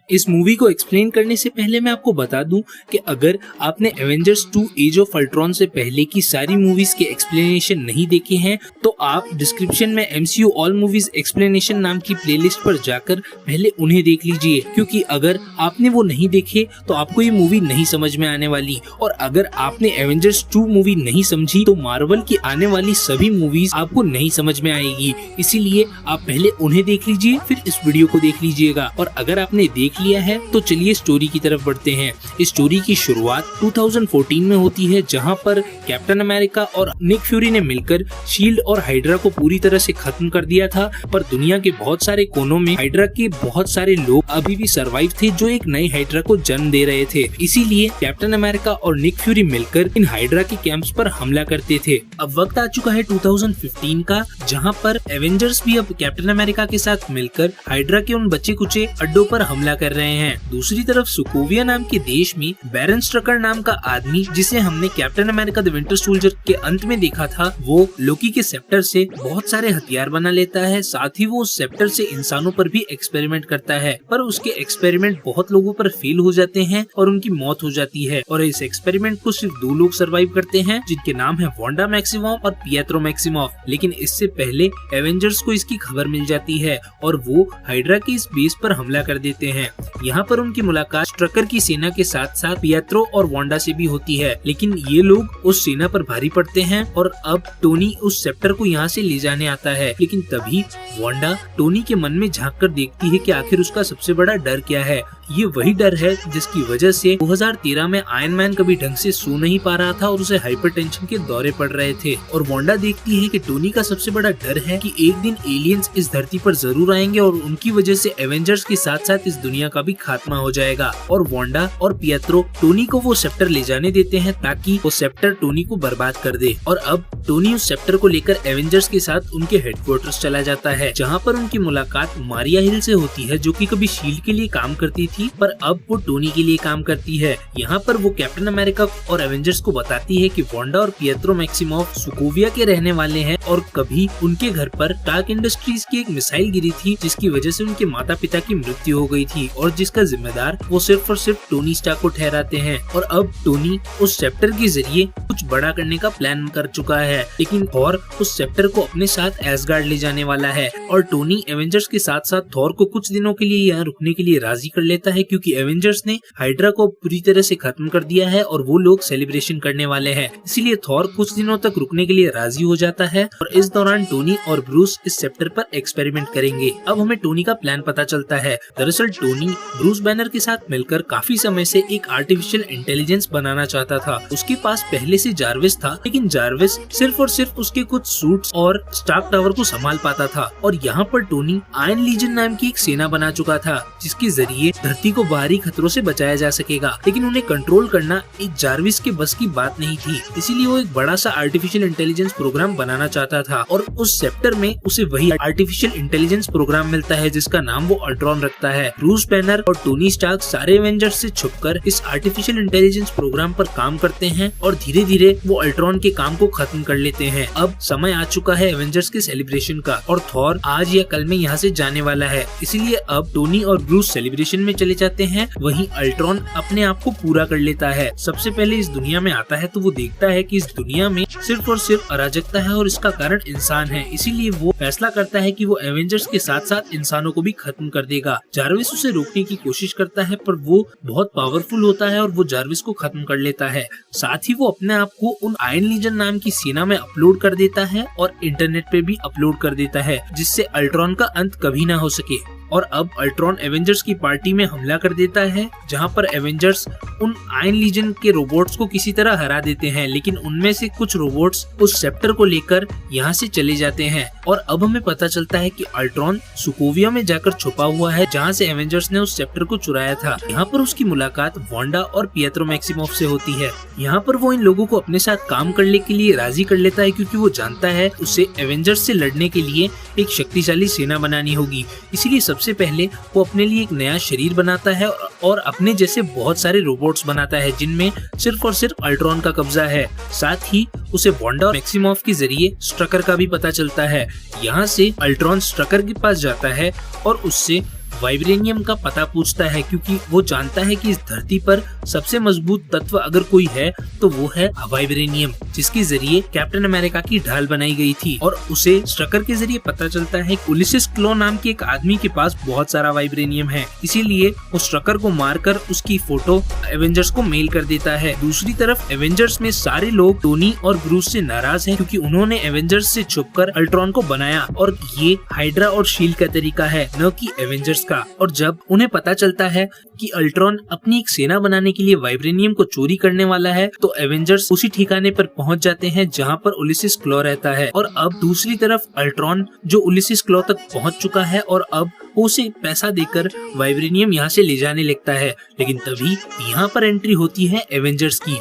इस मूवी को एक्सप्लेन करने से पहले मैं आपको बता दूं कि अगर आपने एवेंजर्स 2 एज ऑफ अल्ट्रॉन से पहले की सारी मूवीज के एक्सप्लेनेशन नहीं देखे हैं तो आप डिस्क्रिप्शन में MCU ऑल मूवीज एक्सप्लेनेशन नाम की प्लेलिस्ट पर जाकर पहले उन्हें देख लीजिए, क्योंकि अगर आपने वो नहीं देखे तो आपको ये मूवी नहीं समझ में आने वाली। और अगर आपने एवेंजर्स 2 मूवी नहीं समझी तो मार्वल की आने वाली सभी मूवीज आपको नहीं समझ में आएगी। इसीलिए आप पहले उन्हें देख लीजिए, फिर इस वीडियो को देख लीजिएगा। और अगर आपने देख लिया है तो चलिए स्टोरी की तरफ बढ़ते हैं। इस स्टोरी की शुरुआत 2014 में होती है, जहां पर कैप्टन अमेरिका और निक फ्यूरी ने मिलकर शील्ड और हाइड्रा को पूरी तरह से खत्म कर दिया था। पर दुनिया के बहुत सारे कोनों में हाइड्रा के बहुत सारे लोग अभी भी सरवाइव थे जो एक नई हाइड्रा को जन्म दे रहे थे। इसीलिए कैप्टन अमेरिका और निक फ्यूरी मिलकर इन हाइड्रा के कैंप्स पर हमला करते थे। अब वक्त आ चुका है 2015 का, जहां पर एवेंजर्स भी अब कैप्टन अमेरिका के साथ मिलकर हाइड्रा के उन बच्चे कुचे अड्डों पर हमला कर रहे हैं। दूसरी तरफ सोकोविया नाम के देश में बैरन स्ट्रकर नाम का आदमी, जिसे हमने captain America the winter soldier के अंत में देखा था, वो लोकी के सेप्टर से बहुत सारे हथियार बना लेता है। साथ ही वो उस सेप्टर से इंसानों पर भी एक्सपेरिमेंट करता है, पर उसके एक्सपेरिमेंट बहुत लोगों पर फेल हो जाते हैं और उनकी मौत हो जाती है। और इस एक्सपेरिमेंट को सिर्फ 2 लोग सर्वाइव करते हैं, जिनके नाम है वांडा मैक्सिमॉफ और पिएट्रो मैक्सिमॉफ। लेकिन इससे पहले एवेंजर्स को इसकी खबर मिल जाती है और वो हाइड्रा के इस बेस पर हमला कर देते हैं। यहाँ पर उनकी मुलाकात स्ट्रकर की सेना के साथ साथ पिएट्रो और वांडा से भी होती है, लेकिन ये लोग उस सेना पर भारी पड़ते हैं और अब टोनी उस सेप्टर को यहाँ से ले जाने आता है। लेकिन तभी वांडा टोनी के मन में झांक कर देखती है कि आखिर उसका सबसे बड़ा डर क्या है। ये वही डर है जिसकी वजह से 2013 में आयरन मैन कभी ढंग से सो नहीं पा रहा था और उसे हाइपरटेंशन के दौरे पड़ रहे थे। और वांडा देखती है कि टोनी का सबसे बड़ा डर है कि एक दिन एलियंस इस धरती पर जरूर आएंगे और उनकी वजह से एवेंजर्स के साथ साथ इस दुनिया का भी खात्मा हो जाएगा। और वांडा और पिएट्रो टोनी को वो सेप्टर ले जाने देते हैं ताकि वो सेप्टर टोनी को बर्बाद कर दे। और अब टोनी उस सेप्टर को लेकर एवेंजर्स के साथ उनके हेडक्वार्टर्स चला जाता है, जहाँ पर उनकी मुलाकात मारिया हिल से होती है, जो कि कभी शील्ड के लिए काम करती थी पर अब वो टोनी के लिए काम करती है। यहाँ पर वो कैप्टन अमेरिका और एवेंजर्स को बताती है कि वांडा और पिएट्रो मैक्सिमॉफ सोकोविया के रहने वाले हैं और कभी उनके घर पर टार्क इंडस्ट्रीज की एक मिसाइल गिरी थी, जिसकी वजह से उनके माता पिता की मृत्यु हो गई थी और जिसका जिम्मेदार वो सिर्फ और सिर्फ टोनी स्टार्क को ठहराते हैं। और अब टोनी उस सेप्टर के जरिए कुछ बड़ा करने का प्लान कर चुका है, लेकिन थॉर उस सेप्टर को अपने साथ एसगार्ड ले जाने वाला है। और टोनी एवेंजर्स के साथ साथ थॉर को कुछ दिनों के लिए यहाँ रुकने के लिए राजी कर लेता है, क्योंकि एवेंजर्स ने हाइड्रा को पूरी तरह से खत्म कर दिया है और वो लोग सेलिब्रेशन करने वाले हैं। इसीलिए थॉर कुछ दिनों तक रुकने के लिए राजी हो जाता है और इस दौरान टोनी और ब्रूस इस सेप्टर पर एक्सपेरिमेंट करेंगे। अब हमें टोनी का प्लान पता चलता है। दरअसल टोनी ब्रूस बैनर के साथ मिलकर काफी समय से एक आर्टिफिशियल इंटेलिजेंस बनाना चाहता था। उसके पास पहले से जार्विस था, लेकिन जार्विस सिर्फ और सिर्फ उसके कुछ सूट्स और स्टार्क टावर को संभाल पाता था। और यहाँ पर टोनी आयरन लीजन नाम की एक सेना बना चुका था, जिसके जरिए धरती को बाहरी खतरों से बचाया जा सकेगा। लेकिन उन्हें कंट्रोल करना एक जार्विस के बस की बात नहीं थी, इसीलिए वो एक बड़ा सा आर्टिफिशियल इंटेलिजेंस प्रोग्राम बनाना चाहता था। और उस सेप्टर में उसे वही आर्टिफिशियल इंटेलिजेंस प्रोग्राम मिलता है जिसका नाम वो अल्ट्रॉन रखता है। ब्रूस बैनर और टोनी स्टार्क सारे एवेंजर्स से छुपकर इस आर्टिफिशियल इंटेलिजेंस प्रोग्राम पर काम करते हैं और धीरे धीरे वो अल्ट्रॉन के काम को खत्म कर लेते हैं। अब समय आ चुका है एवेंजर्स के सेलिब्रेशन का और थॉर आज या कल में यहाँ से जाने वाला है, इसीलिए अब टोनी और ब्रूस सेलिब्रेशन में चले जाते हैं। वहीं अल्ट्रॉन अपने आप को पूरा कर लेता है। सबसे पहले इस दुनिया में आता है तो वो देखता है कि इस दुनिया में सिर्फ और सिर्फ अराजकता है और इसका कारण इंसान है, इसीलिए वो फैसला करता है कि वो एवेंजर्स के साथ साथ इंसानों को भी खत्म कर देगा। जार्विस उसे रोकने की कोशिश करता है पर वो बहुत पावरफुल होता है और वो जार्विस को खत्म कर लेता है। साथ ही वो अपने आप को उन आयरन लीजन नाम की सेना में अपलोड कर देता है और इंटरनेट पे भी अपलोड कर देता है, जिससे अल्ट्रॉन का अंत कभी ना हो सके। और अब अल्ट्रॉन एवेंजर्स की पार्टी में हमला कर देता है, जहां पर एवेंजर्स उन आयरन लीजन के रोबोट्स को किसी तरह हरा देते हैं, लेकिन उनमें से कुछ रोबोट्स उस सेप्टर को लेकर यहाँ से चले जाते हैं। और अब हमें पता चलता है कि अल्ट्रॉन सोकोविया में जाकर छुपा हुआ है, जहाँ से एवेंजर्स ने उस सेप्टर को चुराया था। यहाँ पर उसकी मुलाकात वांडा और पिएट्रो मैक्सिमॉफ से होती है। यहाँ पर वो इन लोगों को अपने साथ काम करने के लिए राजी कर लेता है, क्योंकि वो जानता है उसे एवेंजर्स से लड़ने के लिए एक शक्तिशाली सेना बनानी होगी। इसीलिए सबसे पहले वो अपने लिए एक नया शरीर बनाता है और अपने जैसे बहुत सारे रोबोट्स बनाता है, जिनमें सिर्फ और सिर्फ अल्ट्रॉन का कब्जा है। साथ ही उसे वांडा और मैक्सिमॉफ के जरिए स्ट्रकर का भी पता चलता है। यहाँ से अल्ट्रॉन स्ट्रकर के पास जाता है और उससे वाइब्रेनियम का पता पूछता है, क्योंकि वो जानता है कि इस धरती पर सबसे मजबूत तत्व अगर कोई है तो वो है वाइब्रेनियम, जिसके जरिए कैप्टन अमेरिका की ढाल बनाई गई थी। और उसे स्ट्रकर के जरिए पता चलता है कि उलिसिस क्लॉ नाम के एक आदमी के पास बहुत सारा वाइब्रेनियम है, इसीलिए वो स्ट्रकर को मारकर उसकी फोटो एवेंजर्स को मेल कर देता है। दूसरी तरफ एवेंजर्स में सारे लोग टोनी और ब्रूस से नाराज हैं, क्योंकि उन्होंने एवेंजर्स से छुपकर अल्ट्रॉन को बनाया और ये हाइड्रा और शील्ड का तरीका है, न कि एवेंजर्स का। और जब उन्हें पता चलता है कि अल्ट्रॉन अपनी एक सेना बनाने के लिए वाइब्रेनियम को चोरी करने वाला है, तो एवेंजर्स उसी ठिकाने पर पहुंच जाते हैं जहां पर उलिसिस क्लॉ रहता है। और अब दूसरी तरफ अल्ट्रॉन जो उलिसिस क्लॉ तक पहुंच चुका है और अब उसे पैसा देकर वाइब्रेनियम यहाँ से ले जाने लगता है। लेकिन तभी यहाँ पर एंट्री होती है एवेंजर्स की।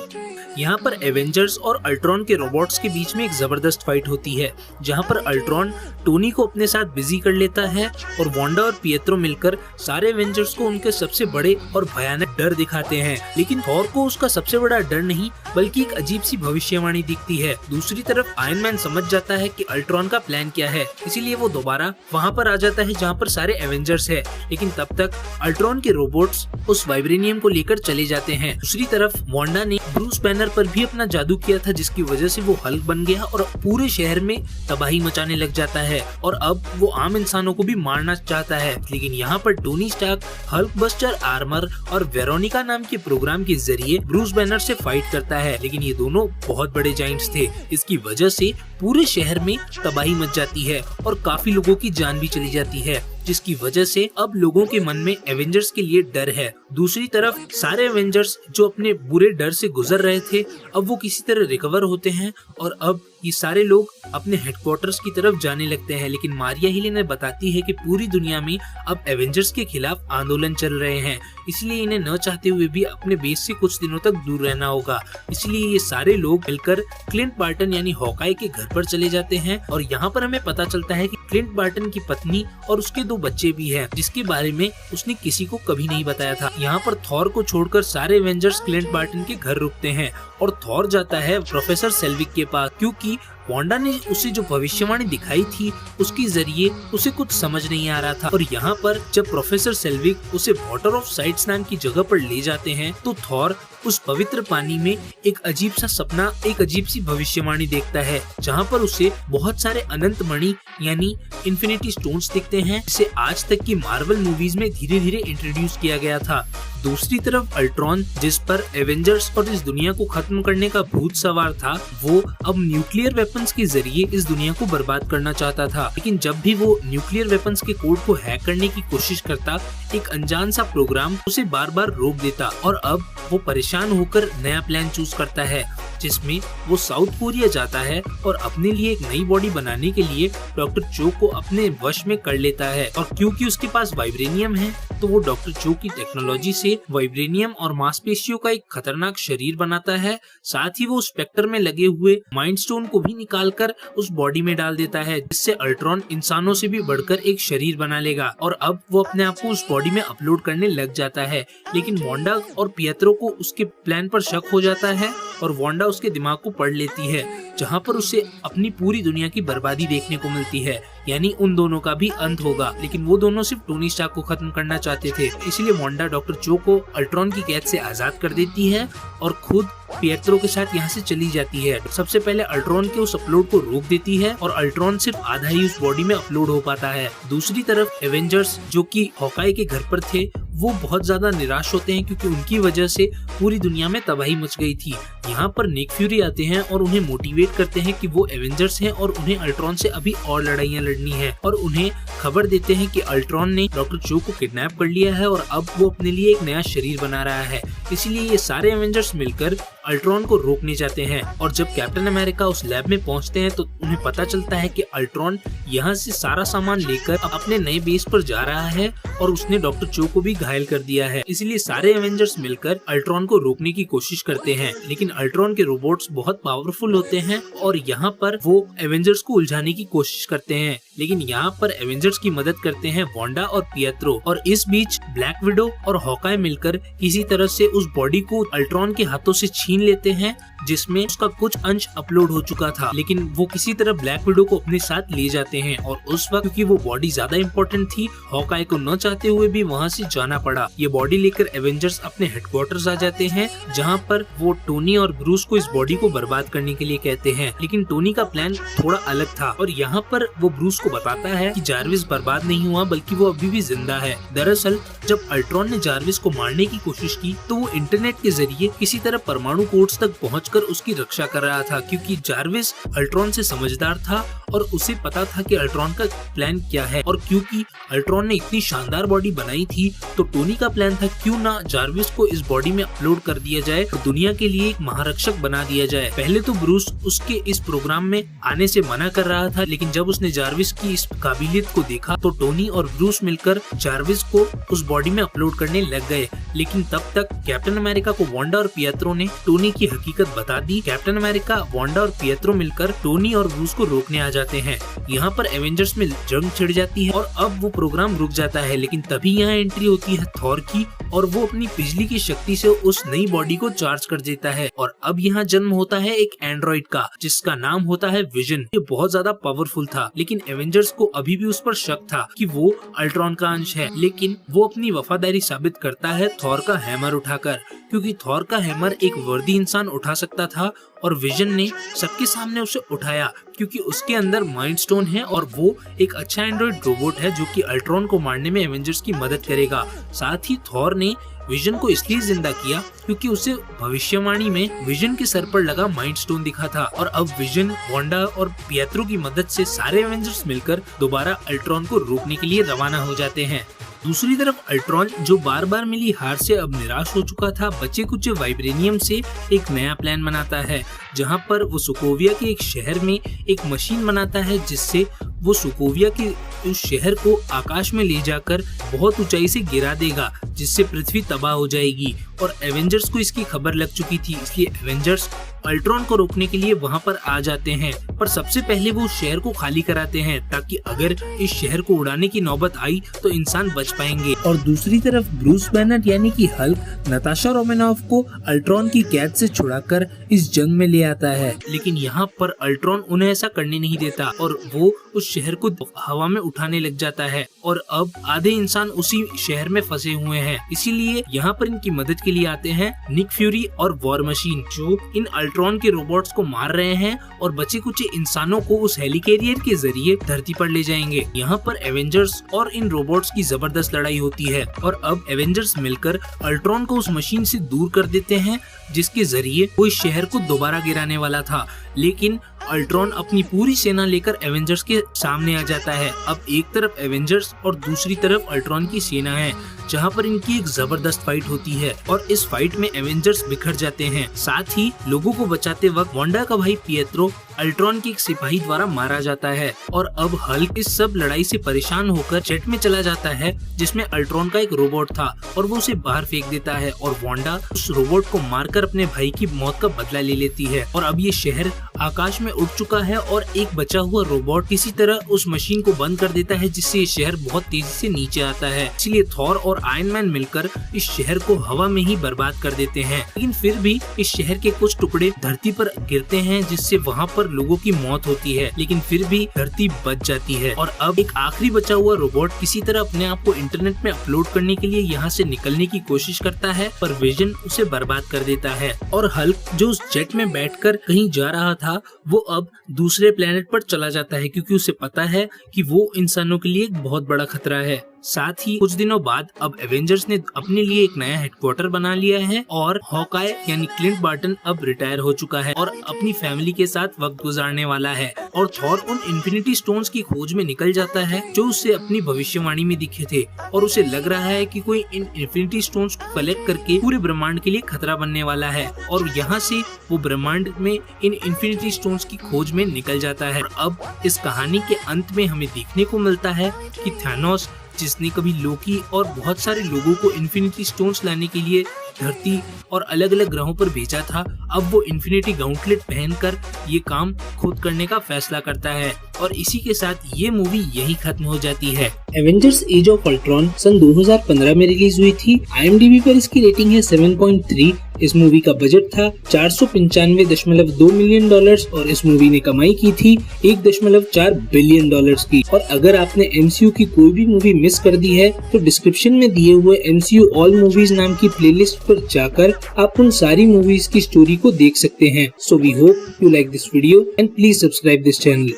यहाँ पर एवेंजर्स और अल्ट्रॉन के रोबोट्स के बीच में एक जबरदस्त फाइट होती है, जहाँ पर अल्ट्रॉन टोनी को अपने साथ बिजी कर लेता है और वांडा और पिएत्रो मिलकर सारे एवेंजर्स को उनके सबसे बड़े और भयानक डर दिखाते हैं। लेकिन थॉर को उसका सबसे बड़ा डर नहीं बल्कि एक अजीब सी भविष्यवाणी दिखती है। दूसरी तरफ आयरन मैन समझ जाता है कि अल्ट्रॉन का प्लान क्या है, इसीलिए वो दोबारा वहाँ पर आ जाता है जहाँ पर सारे एवेंजर्स है। लेकिन तब तक अल्ट्रॉन के रोबोट्स उस वाइब्रेनियम को लेकर चले जाते हैं। दूसरी तरफ वांडा ने ब्रूस बैनर पर भी अपना जादू किया था, जिसकी वजह से वो हल्क बन गया और पूरे शहर में तबाही मचाने लग जाता है और अब वो आम इंसानों को भी मारना चाहता है। लेकिन यहाँ पर Tony Stark Hulk Buster armour और वेरोनिका नाम के प्रोग्राम के जरिए ब्रूस बैनर से फाइट करता है। लेकिन ये दोनों बहुत बड़े जाइंट्स थे, इसकी वजह से पूरे शहर में तबाही मच जाती है और काफी लोगों की जान भी चली जाती है, जिसकी वजह से अब लोगों के मन में एवेंजर्स के लिए डर है। दूसरी तरफ सारे एवेंजर्स जो अपने बुरे डर से गुजर रहे थे, अब वो किसी तरह रिकवर होते हैं और अब ये सारे लोग अपने हेडक्वार्टर्स की तरफ जाने लगते हैं। लेकिन मारिया हेलेना बताती है कि पूरी दुनिया में अब एवेंजर्स के खिलाफ आंदोलन चल रहे हैं, इसलिए इन्हें न चाहते हुए भी अपने बेस से कुछ दिनों तक दूर रहना होगा। इसलिए ये सारे लोग मिलकर क्लिंट बार्टन यानी हॉकाई के घर पर चले जाते हैं और यहाँ पर हमें पता चलता है कि क्लिंट बार्टन की पत्नी और उसके 2 बच्चे भी हैं, जिसके बारे में उसने किसी को कभी नहीं बताया था। यहाँ पर थॉर को छोड़कर सारे एवेंजर्स क्लिंट बार्टन के घर रुकते हैं और थॉर जाता है प्रोफेसर सेल्विक के पास, क्योंकि वांडा ने उसे जो भविष्यवाणी दिखाई थी उसके जरिए उसे कुछ समझ नहीं आ रहा था। और यहाँ पर जब प्रोफेसर सेल्विक उसे वाटर ऑफ साइट्स नाम की जगह पर ले जाते हैं, तो थॉर उस पवित्र पानी में एक अजीब सा सपना, एक अजीब सी भविष्यवाणी देखता है, जहाँ पर उसे बहुत सारे अनंत मणि यानी इन्फिनिटी स्टोन्स दिखते हैं, जिसे आज तक की मार्वल मूवीज में धीरे धीरे इंट्रोड्यूस किया गया था। दूसरी तरफ अल्ट्रॉन, जिस पर एवेंजर्स और इस दुनिया को खत्म करने का भूत सवार था, वो अब न्यूक्लियर वेपन्स के जरिए इस दुनिया को बर्बाद करना चाहता था। लेकिन जब भी वो न्यूक्लियर वेपन्स के कोड को हैक करने की कोशिश करता, एक अनजान सा प्रोग्राम उसे बार बार रोक देता और अब वो परेशान होकर नया प्लान चूज करता है, जिसमें वो साउथ कोरिया जाता है और अपने लिए एक नई बॉडी बनाने के लिए डॉक्टर चो को अपने वश में कर लेता है। और क्योंकि उसके पास वाइब्रेनियम है, तो वो डॉक्टर चो की टेक्नोलॉजी से वाइब्रेनियम और मांसपेशियों का एक खतरनाक शरीर बनाता है। साथ ही वो स्पेक्टर में लगे हुए माइंड स्टोन को भी निकालकर उस बॉडी में डाल देता है, जिससे अल्ट्रॉन इंसानों से भी बढ़कर एक शरीर बना लेगा और अब वो अपने आप को उस बॉडी में अपलोड करने लग जाता है। लेकिन वांडा और पिएत्रो को उसके प्लान पर शक हो जाता है और वांडा उसके दिमाग को पढ़ लेती है, जहाँ पर उसे अपनी पूरी दुनिया की बर्बादी देखने को मिलती है, यानी उन दोनों का भी अंत होगा। लेकिन वो दोनों सिर्फ टोनी स्टार्क को खत्म करना चाहते थे, इसलिए वांडा डॉक्टर चो को अल्ट्रॉन की कैद से आजाद कर देती है और खुद पिएत्रो के साथ यहाँ से चली जाती है। सबसे पहले अल्ट्रॉन के उस अपलोड को रोक देती है और अल्ट्रॉन सिर्फ आधा ही उस बॉडी में अपलोड हो पाता है। दूसरी तरफ एवेंजर्स जो कि हॉकाई के घर पर थे, वो बहुत ज्यादा निराश होते हैं, क्योंकि उनकी वजह से पूरी दुनिया में तबाही मच गई थी। यहाँ पर निक फ्यूरी आते हैं और उन्हें मोटिवेट करते हैं कि वो एवेंजर्स हैं और उन्हें अल्ट्रॉन से अभी और लड़ाइयाँ लड़नी है, और उन्हें खबर देते हैं कि अल्ट्रॉन ने डॉक्टर चो को किडनैप कर लिया है और अब वो अपने लिए एक नया शरीर बना रहा है। इसलिए ये सारे एवेंजर्स मिलकर अल्ट्रॉन को रोकने जाते हैं। और जब कैप्टन अमेरिका उस लैब में पहुंचते हैं, तो उन्हें पता चलता है कि अल्ट्रॉन यहाँ से सारा सामान लेकर अपने नए बेस पर जा रहा है और उसने डॉक्टर चो को भी घायल कर दिया है। इसलिए सारे एवेंजर्स मिलकर अल्ट्रॉन को रोकने की कोशिश करते हैं। लेकिन अल्ट्रॉन के रोबोट्स बहुत पावरफुल होते हैं और यहाँ पर वो एवेंजर्स को उलझाने की कोशिश करते हैं। लेकिन यहाँ पर एवेंजर्स की मदद करते हैं वांडा और पिएत्रो, और इस बीच ब्लैक विडो और हॉकाई मिलकर किसी तरह से उस बॉडी को अल्ट्रॉन के हाथों से छीन छीन लेते हैं जिसमें उसका कुछ अंश अपलोड हो चुका था, लेकिन वो किसी तरह ब्लैक विडो को अपने साथ ले जाते हैं और उस वक्त क्योंकि वो बॉडी ज्यादा इम्पोर्टेंट थी, हॉकाई को न चाहते हुए भी वहाँ से जाना पड़ा। ये बॉडी लेकर एवेंजर्स अपने हेडक्वार्टर्स आ जाते हैं जहाँ पर वो टोनी और ब्रूस को इस बॉडी को बर्बाद करने के लिए कहते हैं, लेकिन टोनी का प्लान थोड़ा अलग था और यहाँ पर वो ब्रूस को बताता है कि जार्विस बर्बाद नहीं हुआ बल्कि वो अभी भी जिंदा है। दरअसल जब अल्ट्रॉन ने जार्विस को मारने की कोशिश की तो वो इंटरनेट के जरिए किसी तरह परमाणु कोड्स तक पहुंचकर उसकी रक्षा कर रहा था, क्योंकि जार्विस अल्ट्रॉन से समझदार था और उसे पता था कि अल्ट्रॉन का प्लान क्या है। और क्योंकि अल्ट्रॉन ने इतनी शानदार बॉडी बनाई थी तो टोनी का प्लान था क्यों ना जार्विस को इस बॉडी में अपलोड कर दिया जाए और दुनिया के लिए एक महारक्षक बना दिया जाए। पहले तो ब्रूस उसके इस प्रोग्राम में आने से मना कर रहा था, लेकिन जब उसने जार्विस की इस काबिलियत को देखा तो टोनी और ब्रूस मिलकर जार्विस को उस बॉडी में अपलोड करने लग गए। लेकिन तब तक कैप्टन अमेरिका को वांडा और पिएत्रो ने टोनी की हकीकत बता दी। कैप्टन अमेरिका, वांडा और पिएत्रो मिलकर टोनी और ब्रूस को रोकने आ जाते हैं। यहाँ पर एवेंजर्स में जंग छिड़ जाती है और अब वो प्रोग्राम रुक जाता है, लेकिन तभी यहाँ एंट्री होती है थॉर की और वो अपनी बिजली की शक्ति से उस नई बॉडी को चार्ज कर देता है। और अब यहाँ जन्म होता है एक एंड्रॉइड का जिसका नाम होता है विजन। ये बहुत ज्यादा पावरफुल था, लेकिन एवेंजर्स को अभी भी उस पर शक था कि वो अल्ट्रॉन का अंश है, लेकिन वो अपनी वफादारी साबित करता है थॉर का हैमर उठाकर, क्योंकि थॉर का हैमर एक वर्दी इंसान उठा सकता था और विजन ने सबके सामने उसे उठाया क्योंकि उसके अंदर माइंड स्टोन है और वो एक अच्छा एंड्रॉइड रोबोट है जो कि अल्ट्रॉन को मारने में एवेंजर्स की मदद करेगा। साथ ही थॉर ने विजन को इसलिए जिंदा किया क्योंकि उसे भविष्यवाणी में विजन के सर पर लगा माइंड स्टोन दिखा था। और अब विजन, वांडा और पिएत्रो की मदद से सारे एवेंजर्स मिलकर दोबारा अल्ट्रॉन को रोकने के लिए रवाना हो जाते हैं। दूसरी तरफ अल्ट्रॉन जो बार बार मिली हार से अब निराश हो चुका था, बचे कुछ वाइब्रेनियम से एक नया प्लान बनाता है जहां पर वो सोकोविया के एक शहर में एक मशीन बनाता है जिससे वो सोकोविया के उस शहर को आकाश में ले जाकर बहुत ऊंचाई से गिरा देगा जिससे पृथ्वी तबाह हो जाएगी। और एवेंजर्स को इसकी खबर लग चुकी थी, इसलिए एवेंजर्स अल्ट्रॉन को रोकने के लिए वहां पर आ जाते हैं, पर सबसे पहले वो शहर को खाली कराते हैं ताकि अगर इस शहर को उड़ाने की नौबत आई तो इंसान बच पाएंगे। और दूसरी तरफ ब्रूस बैनर यानी कि हल्क नताशा रोमानोफ को अल्ट्रॉन की कैद से छुड़ाकर इस जंग में ले आता है, लेकिन यहाँ पर अल्ट्रॉन उन्हें ऐसा करने नहीं देता और वो उस शहर को हवा में उठाने लग जाता है और अब आधे इंसान उसी शहर में फंसे हुए हैं। इसीलिए यहाँ पर इनकी मदद के लिए आते हैं निक फ्यूरी और वॉर मशीन जो इन अल्ट्रॉन के रोबोट्स को मार रहे हैं और बचे कुछ इंसानों को उस हेलिकैरियर के जरिए धरती पर ले जाएंगे। यहाँ पर एवेंजर्स और इन रोबोट्स की जबरदस्त लड़ाई होती है और अब एवेंजर्स मिलकर अल्ट्रॉन को उस मशीन से दूर कर देते हैं जिसके जरिए वो इस शहर को दोबारा गिराने वाला था, लेकिन अल्ट्रॉन अपनी पूरी सेना लेकर एवेंजर्स के सामने आ जाता है। अब एक तरफ एवेंजर्स और दूसरी तरफ अल्ट्रॉन की सेना है जहां पर इनकी एक जबरदस्त फाइट होती है और इस फाइट में एवेंजर्स बिखर जाते हैं। साथ ही लोगों को बचाते वक्त वांडा का भाई पिएत्रो अल्ट्रॉन के एक सिपाही द्वारा मारा जाता है और अब हल्क इस सब लड़ाई से परेशान होकर जेट में चला जाता है जिसमें अल्ट्रॉन का एक रोबोट था और वो उसे बाहर फेंक देता है और वांडा उस रोबोट को मारकर अपने भाई की मौत का बदला ले लेती है। और अब ये शहर आकाश में उड़ चुका है और एक बचा हुआ रोबोट किसी तरह उस मशीन को बंद कर देता है जिससे ये शहर बहुत तेजी से नीचे आता है। इसलिए थॉर और आयरन मैन मिलकर इस शहर को हवा में ही बर्बाद कर देते हैं, लेकिन फिर भी इस शहर के कुछ टुकड़े धरती पर गिरते हैं जिससे वहाँ पर लोगों की मौत होती है, लेकिन फिर भी धरती बच जाती है। और अब एक आखिरी बचा हुआ रोबोट किसी तरह अपने आप को इंटरनेट में अपलोड करने के लिए यहाँ से निकलने की कोशिश करता है, पर विजन उसे बर्बाद कर देता है। और हल्क जो उस जेट में बैठकर कहीं जा रहा था वो अब दूसरे प्लेनेट पर चला जाता है क्योंकि उसे पता है कि वो इंसानों के लिए एक बहुत बड़ा खतरा है। साथ ही कुछ दिनों बाद अब एवेंजर्स ने अपने लिए एक नया हेडक्वार्टर बना लिया है और हॉकाई यानी क्लिंट बार्टन अब रिटायर हो चुका है और अपनी फैमिली के साथ वक्त गुजारने वाला है। और थॉर उन इन्फिनिटी स्टोन्स की खोज में निकल जाता है जो उसे अपनी भविष्यवाणी में दिखे थे और उसे लग रहा है कि कोई इन इन्फिनिटी स्टोन्स को कलेक्ट करके पूरे ब्रह्मांड के लिए खतरा बनने वाला है और यहाँ से वो ब्रह्मांड में इन इन्फिनिटी स्टोन्स की खोज में निकल जाता है। और अब इस कहानी के अंत में हमें देखने को मिलता है कि थानोस जिसने कभी लोकी और बहुत सारे लोगों को इन्फिनिटी स्टोन्स लाने के लिए धरती और अलग अलग ग्रहों पर भेजा था, अब वो इन्फिनिटी गॉन्टलेट पहनकर ये काम खुद करने का फैसला करता है और इसी के साथ ये मूवी यही खत्म हो जाती है। एवेंजर्स एज ऑफ अल्ट्रॉन सन 2015 में रिलीज हुई थी। IMDb पर इसकी रेटिंग है 7.3। इस मूवी का बजट था $495.2 मिलियन और इस मूवी ने कमाई की थी $1.4 बिलियन की। और अगर आपने MCU की कोई भी मूवी मिस कर दी है तो डिस्क्रिप्शन में दिए हुए MCU ऑल मूवीज नाम की प्लेलिस्ट पर जाकर आप उन सारी मूवीज की स्टोरी को देख सकते हैं। So we hope you like this video and please subscribe this channel.